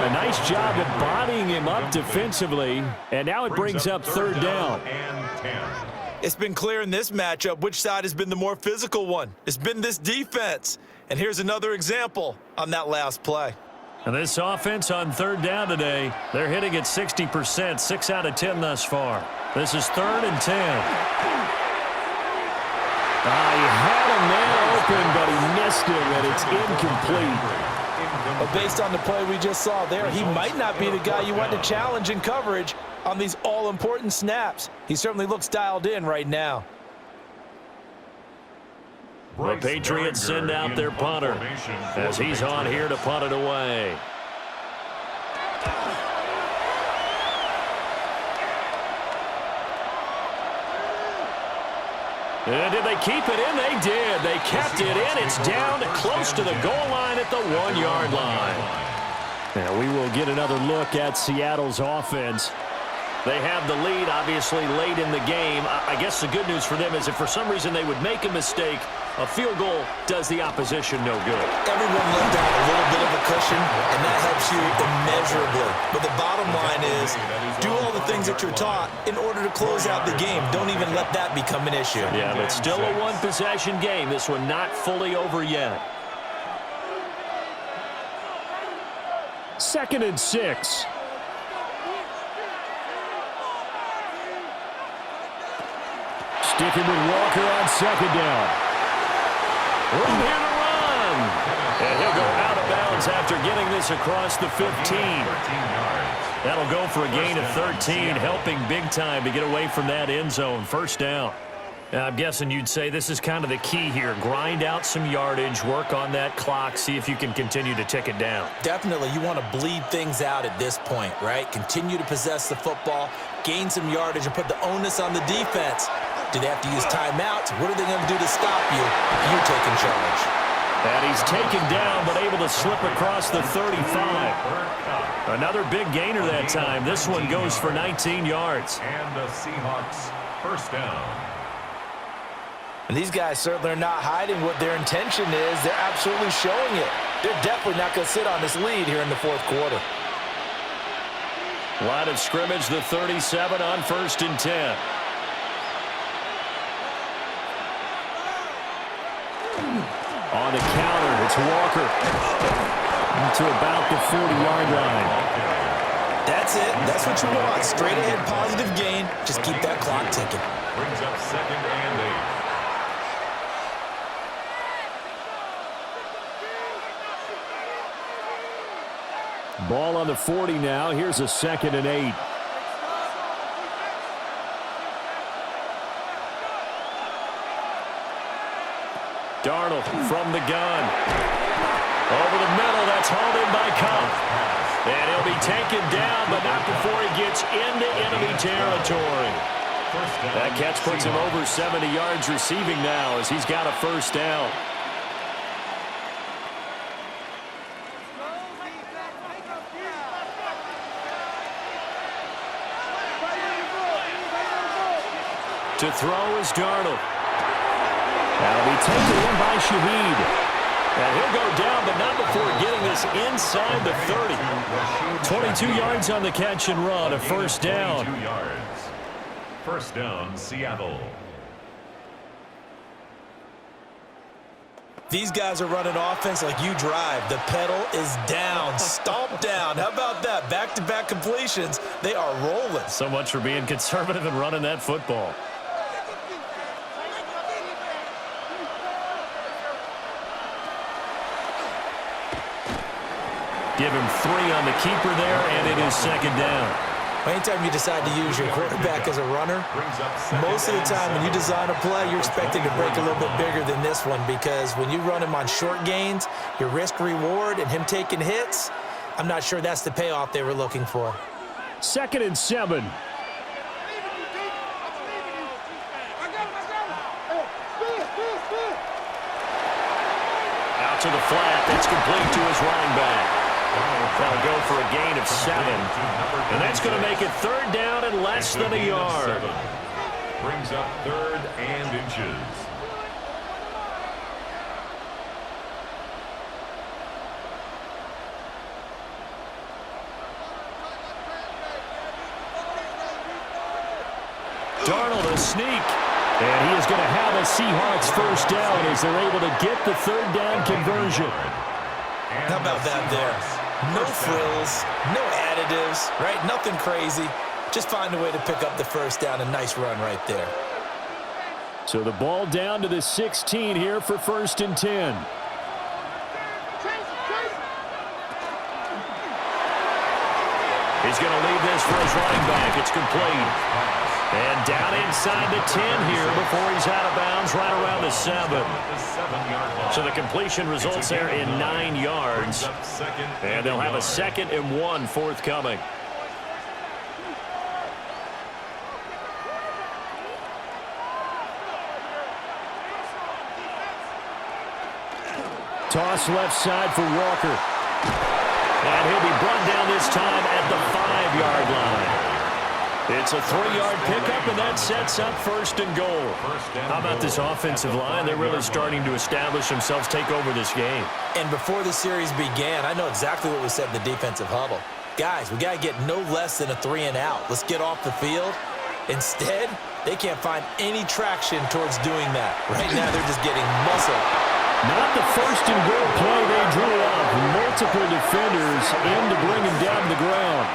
A nice job of bodying him up defensively. And now it brings up third down. It's been clear in this matchup which side has been the more physical one. It's been this defense. And here's another example on that last play. And this offense on third down today, they're hitting at 60%, 6 out of 10 thus far. This is 3rd and 10. He had a man open, but he missed him, and it's incomplete. But based on the play we just saw there, he might not be the guy you want to challenge in coverage on these all-important snaps. He certainly looks dialed in right now. The Patriots send out their punter as he's on here to punt it away. And did they keep it in? They did. They kept it in. It's down close to the goal line at the 1-yard line. Now we will get another look at Seattle's offense. They have the lead, obviously, late in the game. I guess the good news for them is if for some reason they would make a mistake, a field goal does the opposition no good. Everyone left out a little bit of a cushion, and that helps you immeasurably. But the bottom line is do all the things that you're taught in order to close out the game. Don't even let that become an issue. Yeah, but still a one-possession game. This one not fully over yet. 2nd and 6. Sticking with Walker on 2nd down. Room here to run. And he'll go out of bounds after getting this across the 15. That'll go for a gain of 13, helping big time to get away from that end zone. 1st down. Now, I'm guessing you'd say this is kind of the key here. Grind out some yardage, work on that clock, see if you can continue to tick it down. Definitely, you want to bleed things out at this point, right? Continue to possess the football, gain some yardage, and put the onus on the defense. Do they have to use timeouts? What are they going to do to stop you? You're taking charge. And he's taken down, but able to slip across the 35. Another big gainer that time. This one goes for 19 yards. And the Seahawks 1st down. And these guys certainly are not hiding what their intention is. They're absolutely showing it. They're definitely not going to sit on this lead here in the 4th quarter. Line of scrimmage, the 37 on 1st and 10. On the counter, it's Walker to about the 40-yard line. That's it. That's what you want. Straight ahead positive gain. Just keep that clock ticking. Brings up 2nd and 8. Ball on the 40 now. Here's a 2nd and 8. Darnold from the gun. Over the middle, that's hauled in by Cup. And he'll be taken down, but not before he gets into enemy territory. That catch puts him over 70 yards receiving now as he's got a 1st down. To throw is Darnold. That'll be taken in by Shaheed. And he'll go down, but not before getting this inside the 30. 22 yards on the catch and run, a 1st down. 22 yards. 1st down, Seattle. These guys are running offense like you drive. The pedal is down, stomp down. How about that? Back-to-back completions. They are rolling. So much for being conservative and running that football. Give him 3 on the keeper there, and it is 2nd down. Anytime you decide to use your quarterback as a runner, most of the time when you design a play, you're expecting to break a little bit bigger than this one because when you run him on short gains, your risk-reward and him taking hits, I'm not sure that's the payoff they were looking for. 2nd and 7. Out to the flat. That's complete to his running back. That'll go for a gain of 7. And that's going to make it 3rd down and less than a yard. Brings up 3rd and inches. Darnold a sneak. And he is going to have a Seahawks first down as they're able to get the third down conversion. How about that there? No frills, no additives, right? Nothing crazy. Just find a way to pick up the first down. A nice run right there. So the ball down to the 16 here for 1st and 10. He's going to leave this for his running back. It's complete. And down inside the 10 here before he's out of bounds right around the 7. So the completion results there in 9 yards. And they'll have a 2nd and 1 forthcoming. Toss left side for Walker. And he'll be brought down this time at the 5-yard line. It's a 3-yard pickup, and that sets up 1st and goal. How about this offensive line? They're really starting to establish themselves, take over this game. And before the series began, I know exactly what we said in the defensive huddle. Guys, we got to get no less than a 3-and-out. Let's get off the field. Instead, they can't find any traction towards doing that. Right now, they're just getting muscle. Not the 1st and goal play they drew up. Multiple defenders in to bring him down to the ground.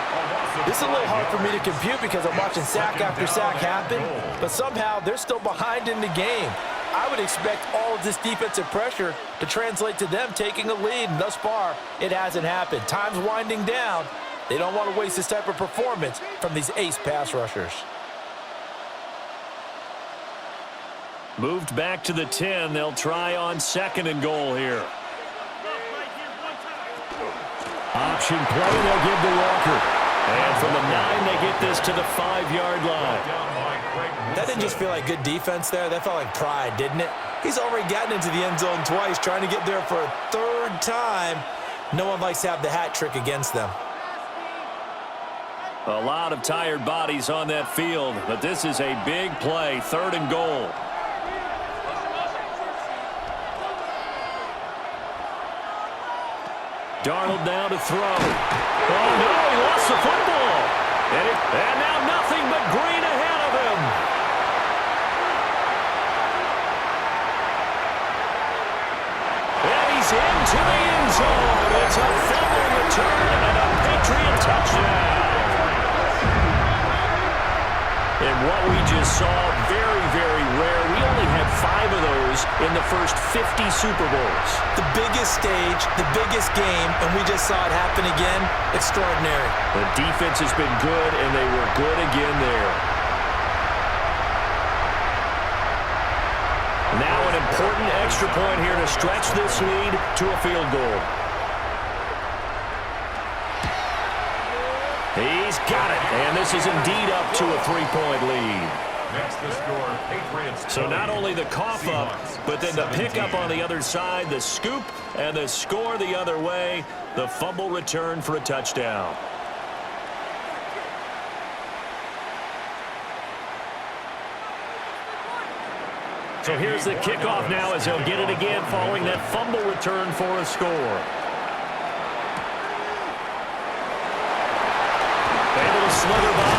This is a little hard for me to compute because I'm watching sack after sack happen, but somehow they're still behind in the game. I would expect all of this defensive pressure to translate to them taking a lead, and thus far, it hasn't happened. Time's winding down. They don't want to waste this type of performance from these ace pass rushers. Moved back to the 10. They'll try on 2nd and goal here. Option play, they'll give to Walker. And from the 9, they get this to the 5-yard line. That didn't just feel like good defense there. That felt like pride, didn't it? He's already gotten into the end zone twice, trying to get there for a 3rd time. No one likes to have the hat trick against them. A lot of tired bodies on that field, but this is a big play, 3rd and goal. Darnold now to throw. Oh, no, he lost the football. And now nothing but green ahead of him. And he's into the end zone. It's a fumble return and a Patriot touchdown. And what we just saw, very, very rare. We only had 5 of those in the first 50 Super Bowls. The biggest stage, the biggest game, and we just saw it happen again. Extraordinary. The defense has been good, and they were good again there. Now an important extra point here to stretch this lead to a field goal. He's got it, and this is indeed up to a 3-point lead. Next the score, Patriots. So not only the cough up, but then the pickup on the other side, the scoop, and the score the other way, the fumble return for a touchdown. So here's the kickoff now as they'll get it again following that fumble return for a score. Able to slither by.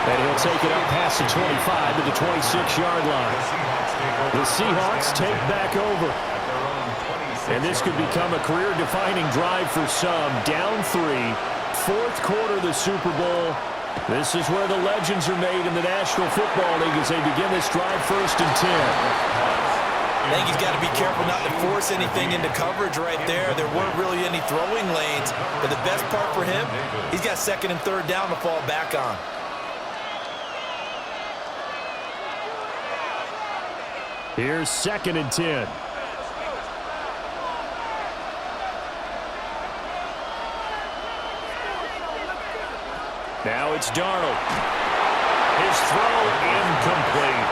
And he'll take it up past the 25 to the 26-yard line. The Seahawks take back over. And this could become a career-defining drive for some. Down 3, 4th quarter of the Super Bowl. This is where the legends are made in the National Football League as they begin this drive 1st and 10. I think he's got to be careful not to force anything into coverage right there. There weren't really any throwing lanes. But the best part for him, he's got 2nd and 3rd down to fall back on. Here's 2nd and 10. Now it's Darnold. His throw incomplete.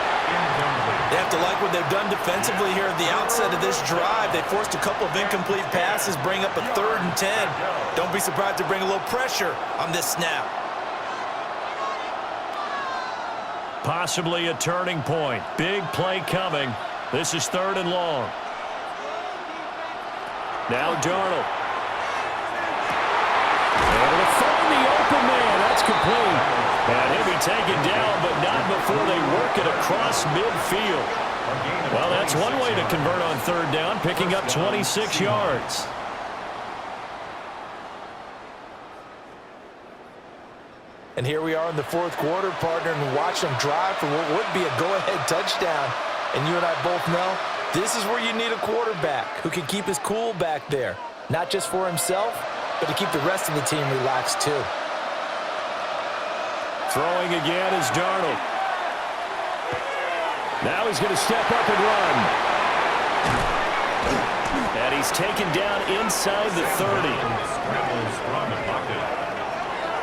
They have to like what they've done defensively here at the outset of this drive. They forced a couple of incomplete passes, bring up a 3rd and 10. Don't be surprised to bring a little pressure on this snap. Possibly a turning point. Big play coming. This is 3rd and long. Now Darnold. Able to find the open man. That's complete. And he'll be taken down, but not before they work it across midfield. Well, that's one way to convert on third down, picking up 26 yards. And here we are in the fourth quarter, partner, and watch them drive for what would be a go-ahead touchdown. And you and I both know this is where you need a quarterback who can keep his cool back there. Not just for himself, but to keep the rest of the team relaxed too. Throwing again is Darnold. Now he's going to step up and run. And he's taken down inside the 30.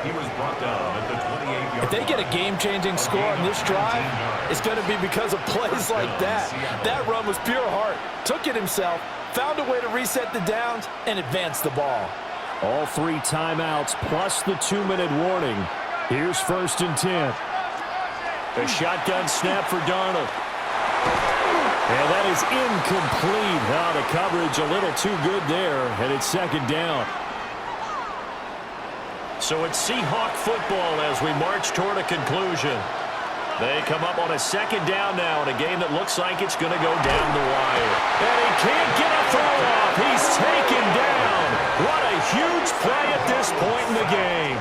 He was brought down at the 28-yard If they get a game-changing score on this drive, it's going to be because of plays like that. That run was pure heart. Took it himself, found a way to reset the downs, and advance the ball. All 3 timeouts plus the 2-minute warning. Here's 1st and 10. A shotgun snap for Darnold. And that is incomplete. The coverage a little too good there, and it's 2nd down. So it's Seahawk football as we march toward a conclusion. They come up on a 2nd down now in a game that looks like it's going to go down the wire. And he can't get a throw off. He's taken down. What a huge play at this point in the game.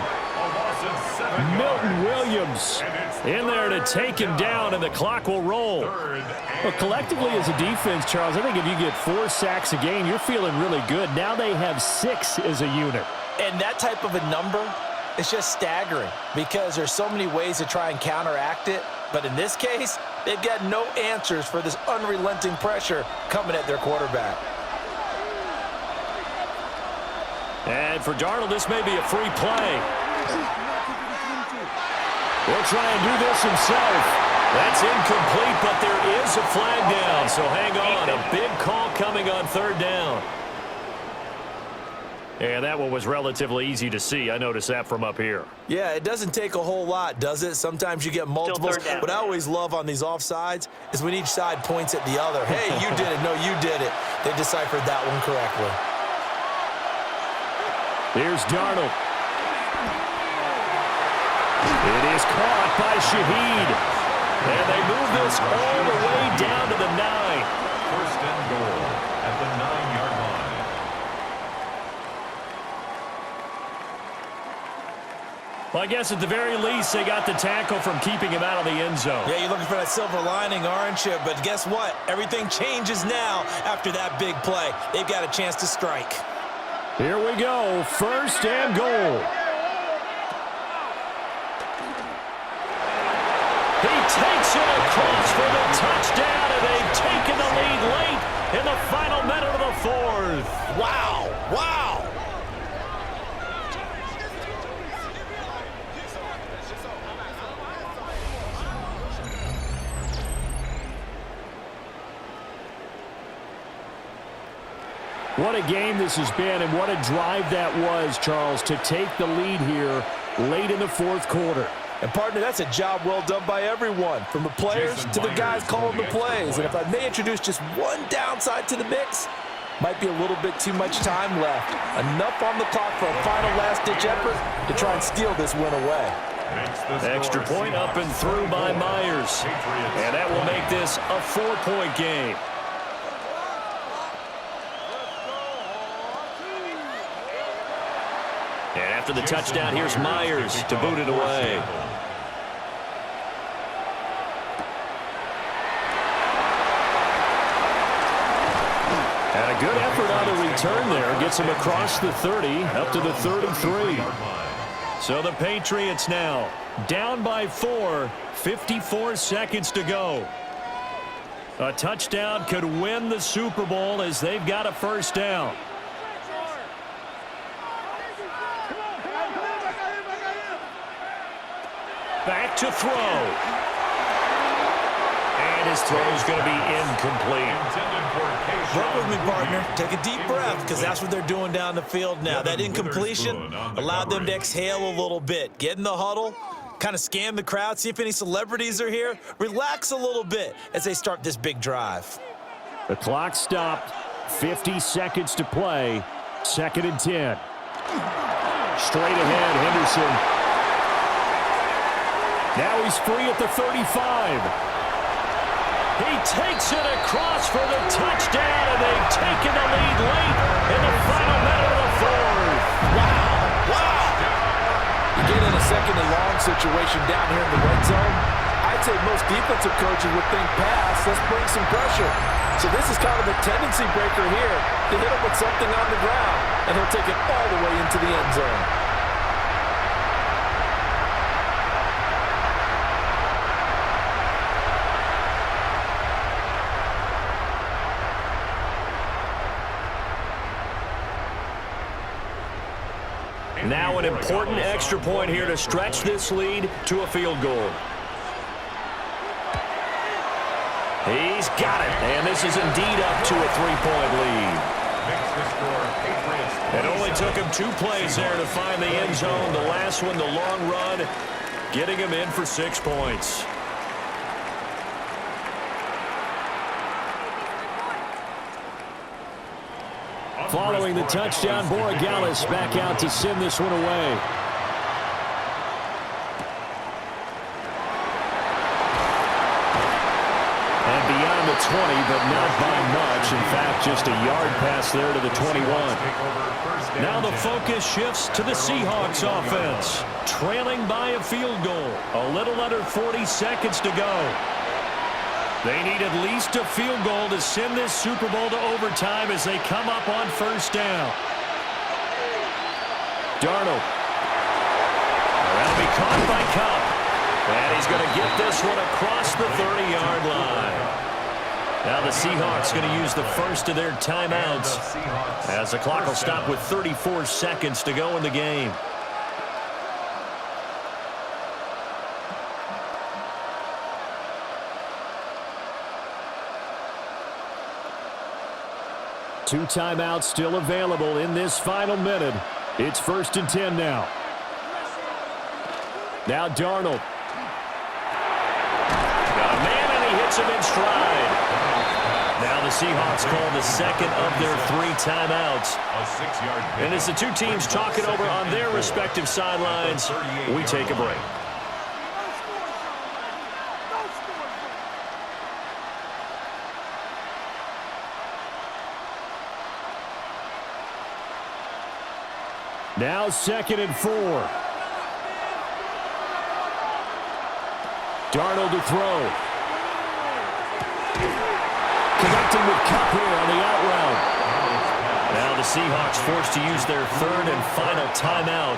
Milton Williams in there to take him down, and the clock will roll. Well, collectively as a defense, Charles, I think if you get 4 sacks a game, you're feeling really good. Now they have 6 as a unit. And that type of a number is just staggering because there's so many ways to try and counteract it. But in this case, they've got no answers for this unrelenting pressure coming at their quarterback. And for Darnold, this may be a free play. He'll try and do this himself. That's incomplete, but there is a flag down. So hang on, a big call coming on 3rd down. And that one was relatively easy to see. I noticed that from up here. Yeah, it doesn't take a whole lot, does it? Sometimes you get multiples. What I always love on these offsides is when each side points at the other. Hey, you did it. No, you did it. They deciphered that one correctly. Here's Darnold. It is caught by Shaheed. And they move this all the way down to the 9. 1st and goal at the 9-yard line. Well, I guess at the very least, they got the tackle from keeping him out of the end zone. Yeah, you're looking for that silver lining, aren't you? But guess what? Everything changes now after that big play. They've got a chance to strike. Here we go. 1st and goal. He takes it across for the touchdown, and they've taken the lead late in the final minute of the 4th. Wow. Wow. What a game this has been, and what a drive that was, Charles, to take the lead here late in the 4th quarter. And, partner, that's a job well done by everyone, from the players to the guys calling the plays. And if I may introduce just one downside to the mix, might be a little bit too much time left. Enough on the clock for a final last-ditch effort to try and steal this win away. Extra point up and through by Myers. And that will make this a 4-point game. And after the touchdown, here's Myers to boot it away. And a good effort on the return there. Gets him across the 30, up to the 33. So the Patriots now down by 4, 54 seconds to go. A touchdown could win the Super Bowl as they've got a 1st down. Back to throw. And his throw is going to be incomplete. Work with me, partner. Take a deep breath, because that's what they're doing down the field now. That incompletion allowed them to exhale a little bit. Get in the huddle, kind of scan the crowd, see if any celebrities are here. Relax a little bit as they start this big drive. The clock stopped. 50 seconds to play. 2nd and 10. Straight ahead, Henderson. Now he's free at the 35. He takes it across for the touchdown, and they've taken the lead late in the final minute of the fourth. Wow. You get in a second and long situation down here in the red zone. I'd say most defensive coaches would think pass, let's bring some pressure. So this is kind of a tendency breaker here to hit him with something on the ground, and he'll take it all the way into the end zone. Now an important extra point here to stretch this lead to a field goal. He's got it, and this is indeed up to a 3-point lead. It only took him 2 plays there to find the end zone. The last one, the long run, getting him in for 6 points. Following the touchdown, Borregales back out to send this one away. And beyond the 20, but not by much. In fact, just a yard pass there to the 21. Now the focus shifts to the Seahawks offense, trailing by a field goal. A little under 40 seconds to go. They need at least a field goal to send this Super Bowl to overtime as they come up on first down. Darnold. That'll be caught by Cup. And he's going to get this one across the 30-yard line. Now the Seahawks going to use the first of their timeouts as the clock will stop with 34 seconds to go in the game. Two timeouts still available in this final minute. It's 1st and 10 now. Now Darnold. Got a man, and he hits him in stride. Now the Seahawks call the second of their 3 timeouts. And as the two teams talk it over on their respective sidelines, we take a break. Now 2nd and 4. Darnold to throw. Connecting with Cup here on the out route. Now the Seahawks forced to use their 3rd and final timeout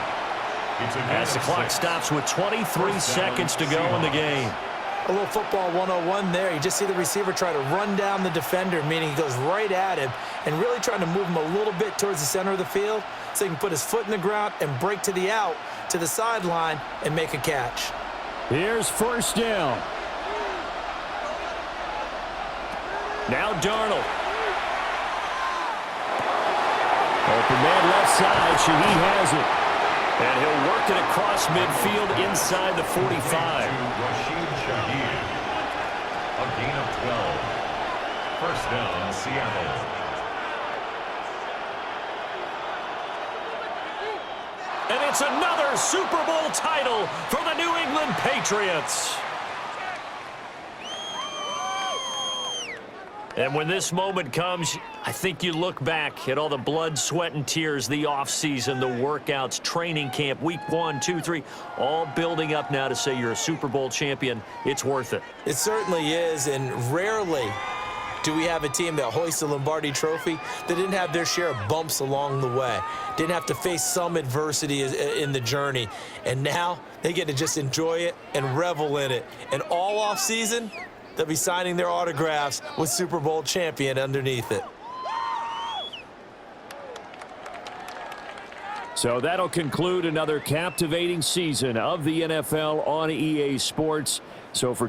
as the clock stops with 23 seconds to go in the game. A little football 101 there. You just see the receiver try to run down the defender, meaning he goes right at him and really trying to move him a little bit towards the center of the field so he can put his foot in the ground and break to the out, to the sideline, and make a catch. Here's first down. Now Darnold. Open man left side. Shaheed has it. And he'll work it across midfield inside the 45. A gain of 12. First down, Seattle. And it's another Super Bowl title for the New England Patriots. And when this moment comes, I think you look back at all the blood, sweat, and tears, the offseason, the workouts, training camp, week 1, 2, 3, all building up now to say you're a Super Bowl champion. It's worth it. It certainly is, and rarely do we have a team that hoists the Lombardi Trophy that didn't have their share of bumps along the way, didn't have to face some adversity in the journey, and now they get to just enjoy it and revel in it. And all offseason, they'll be signing their autographs with Super Bowl champion underneath it. So that'll conclude another captivating season of the NFL on EA Sports. So for